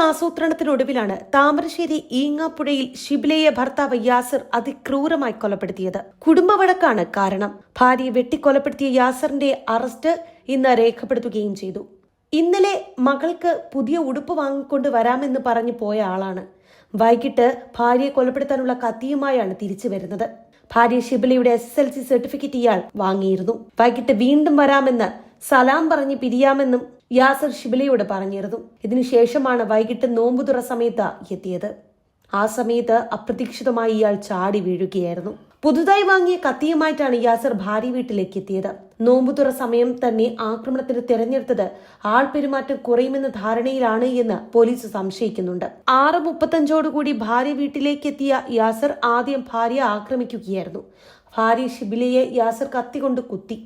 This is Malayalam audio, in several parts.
ആസൂത്രണത്തിനൊടുവിലാണ് താമരശ്ശേരി ഈങ്ങാപ്പുഴയിൽ ഷിബിലയെ ഭർത്താവ് യാസിർ അതിക്രൂരമായി കൊലപ്പെടുത്തിയത്. കുടുംബവഴക്കാണ് കാരണം. ഭാര്യയെ വെട്ടിക്കൊലപ്പെടുത്തിയ യാസിറിന്റെ അറസ്റ്റ് ഇന്ന് രേഖപ്പെടുത്തുകയും ചെയ്തു. ഇന്നലെ മകൾക്ക് പുതിയ ഉടുപ്പ് വാങ്ങിക്കൊണ്ട് വരാമെന്ന് പറഞ്ഞു പോയ ആളാണ് വൈകിട്ട് ഭാര്യയെ കൊലപ്പെടുത്താനുള്ള കത്തിയുമായാണ് തിരിച്ചു വരുന്നത്. ഭാര്യ ഷിബിലയുടെ SSLC സർട്ടിഫിക്കറ്റ് ഇയാൾ വാങ്ങിയിരുന്നു. വൈകിട്ട് വീണ്ടും വരാമെന്ന് സലാം പറഞ്ഞ് പിരിയാമെന്നും യാസിർ ഷിബിലയോട് പറഞ്ഞിരുന്നു. ഇതിനുശേഷമാണ് വൈകിട്ട് നോമ്പുതുറ സമയത്ത് എത്തിയത്. ആ സമയത്ത് അപ്രതീക്ഷിതമായി ഇയാൾ ചാടി വീഴുകയായിരുന്നു. പുതുതായി വാങ്ങിയ കത്തിയുമായിട്ടാണ് യാസിർ ഭാര്യ വീട്ടിലേക്ക് എത്തിയത്. നോമ്പുതുറ സമയം തന്നെ ആക്രമണത്തിന് തെരഞ്ഞെടുത്തത് ആൾ പെരുമാറ്റം കുറയുമെന്ന ധാരണയിലാണ് എന്ന് പോലീസ് സംശയിക്കുന്നുണ്ട്. 6:35 ഭാര്യ വീട്ടിലേക്ക് എത്തിയ യാസിർ ആദ്യം ഭാര്യയെ ആക്രമിക്കുകയായിരുന്നു. ഭാര്യ ഷിബിലയെ യാസിർ കത്തികൊണ്ട് കുത്തി.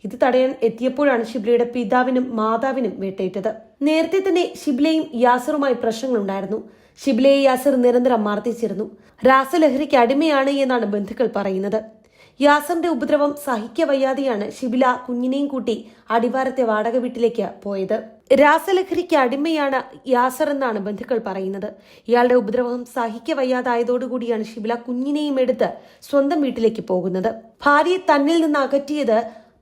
ഇത് തടയാൻ എത്തിയപ്പോഴാണ് ഷിബിലയുടെ പിതാവിനും മാതാവിനും വെട്ടേറ്റത്. നേരത്തെ തന്നെ ഷിബിലയും യാസിറുമായി പ്രശ്നങ്ങളുണ്ടായിരുന്നു. ഷിബിലയെ യാസിർ നിരന്തരം മർദ്ദിച്ചിരുന്നു. രാസലഹരിക്ക് അടിമയാണ് എന്നാണ് ബന്ധുക്കൾ പറയുന്നത്. യാസിറിന്റെ ഉപദ്രവം സഹിക്കവയ്യാതെയാണ് ഷിബില കുഞ്ഞിനെയും കൂട്ടി അടിവാരത്തെ വാടക വീട്ടിലേക്ക് പോയത്. രാസലഹരിക്ക് അടിമയാണ് യാസിർ എന്നാണ് ബന്ധുക്കൾ പറയുന്നത്. ഇയാളുടെ ഉപദ്രവം സഹിക്കവയ്യാതായതോടുകൂടിയാണ് ഷിബില കുഞ്ഞിനെയും എടുത്ത് സ്വന്തം വീട്ടിലേക്ക് പോകുന്നത്. ഭാര്യയെ തന്നിൽ നിന്ന് അകറ്റിയത്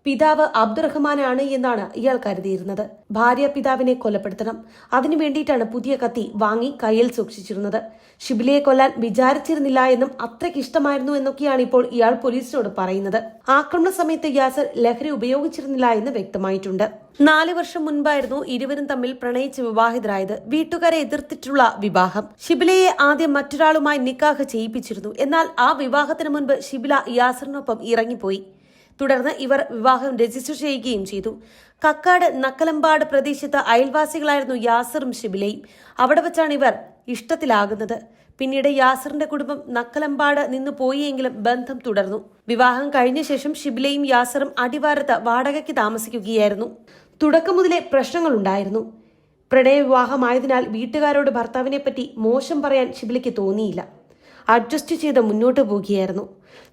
പിതാവ് അബ്ദുറഹ്മാനാണ് എന്നാണ് ഇയാൾ കരുതിയിരുന്നത്. ഭാര്യ പിതാവിനെ കൊലപ്പെടുത്തണം, അതിനു വേണ്ടിയിട്ടാണ് പുതിയ കത്തി വാങ്ങി കയ്യിൽ സൂക്ഷിച്ചിരുന്നത്. ഷിബിലയെ കൊല്ലാൻ വിചാരിച്ചിരുന്നില്ല എന്നും അത്രയ്ക്ക് ഇഷ്ടമായിരുന്നു എന്നൊക്കെയാണ് ഇപ്പോൾ ഇയാൾ പോലീസിനോട് പറയുന്നത്. ആക്രമണ സമയത്ത് യാസിർ ലഹരി ഉപയോഗിച്ചിരുന്നില്ല എന്ന് വ്യക്തമായിട്ടുണ്ട്. 4 വർഷം മുൻപായിരുന്നു ഇരുവരും തമ്മിൽ പ്രണയിച്ച് വിവാഹിതരായത്. വീട്ടുകാരെ എതിർത്തിട്ടുള്ള വിവാഹം. ഷിബിലയെ ആദ്യം മറ്റൊരാളുമായി നിക്കാഹ് ചെയ്യിപ്പിച്ചിരുന്നു. എന്നാൽ ആ വിവാഹത്തിന് മുൻപ് ഷിബില യാസിറിനൊപ്പം ഇറങ്ങിപ്പോയി. തുടർന്ന് ഇവർ വിവാഹം രജിസ്റ്റർ ചെയ്യുകയും ചെയ്തു. കക്കാട് നക്കലമ്പാട് പ്രദേശത്ത് അയൽവാസികളായിരുന്നു യാസിറും ഷിബിലയും. അവിടെ വെച്ചാണ് ഇവർ ഇഷ്ടത്തിലാകുന്നത്. പിന്നീട് യാസിറിന്റെ കുടുംബം നക്കലമ്പാട് നിന്ന് പോയെങ്കിലും ബന്ധം തുടർന്നു. വിവാഹം കഴിഞ്ഞ ശേഷം ഷിബിലയും യാസിറും അടിവാരത്ത് വാടകയ്ക്ക് താമസിക്കുകയായിരുന്നു. തുടക്കം മുതലേ പ്രശ്നങ്ങളുണ്ടായിരുന്നു. പ്രണയവിവാഹമായതിനാൽ വീട്ടുകാരോട് ഭർത്താവിനെ പറ്റി മോശം പറയാൻ ഷിബിലയ്ക്ക് തോന്നിയില്ല. അഡ്ജസ്റ്റ് ചെയ്ത് മുന്നോട്ട് പോകുകയായിരുന്നു.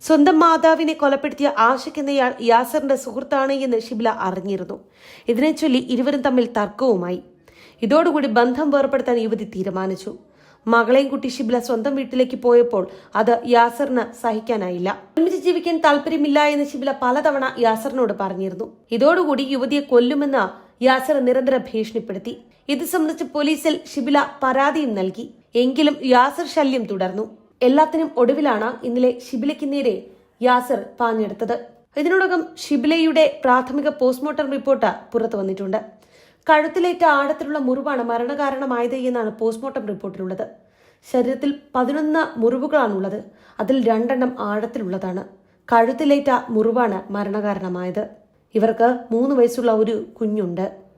സ്വന്തം മാതാവിനെ കൊലപ്പെടുത്തിയ ആഷിഖ് എന്നയാൾ യാസിറിന്റെ സുഹൃത്താണ് എന്ന് ഷിബില അറിഞ്ഞിരുന്നു. ഇതിനെ ചൊല്ലി ഇരുവരും തമ്മിൽ തർക്കവുമായി. ഇതോടുകൂടി ബന്ധം വേർപ്പെടുത്താൻ യുവതി തീരുമാനിച്ചു. മകളെയും കുട്ടി ഷിബില സ്വന്തം വീട്ടിലേക്ക് പോയപ്പോൾ അത് യാസിറിന് സഹിക്കാനായില്ല. ഒരുമിച്ച് ജീവിക്കാൻ താല്പര്യമില്ല എന്ന് ഷിബില പലതവണ യാസിറിനോട് പറഞ്ഞിരുന്നു. ഇതോടുകൂടി യുവതിയെ കൊല്ലുമെന്ന് യാസിർ നിരന്തരം ഭീഷണിപ്പെടുത്തി. ഇത് സംബന്ധിച്ച് പോലീസിൽ ഷിബില പരാതിയും നൽകി. എങ്കിലും യാസിർ ശല്യം തുടർന്നു. എല്ലാത്തിനും ഒടുവിലാണ് ഇന്നലെ ഷിബിലയ്ക്ക് നേരെ യാസിർ പാഞ്ഞെടുത്തത്. ഇതിനോടകം ഷിബിലയുടെ പ്രാഥമിക പോസ്റ്റ്മോർട്ടം റിപ്പോർട്ട് പുറത്തു വന്നിട്ടുണ്ട്. കഴുത്തിലേറ്റ ആഴത്തിലുള്ള മുറിവാണ് മരണകാരണമായത് എന്നാണ് പോസ്റ്റ്മോർട്ടം റിപ്പോർട്ടിലുള്ളത്. ശരീരത്തിൽ 11 മുറിവുകളാണുള്ളത്. അതിൽ 2 ആഴത്തിലുള്ളതാണ്. കഴുത്തിലേറ്റ മുറിവാണ് മരണകാരണമായത്. ഇവർക്ക് 3 വയസ്സുള്ള ഒരു കുഞ്ഞുണ്ട്.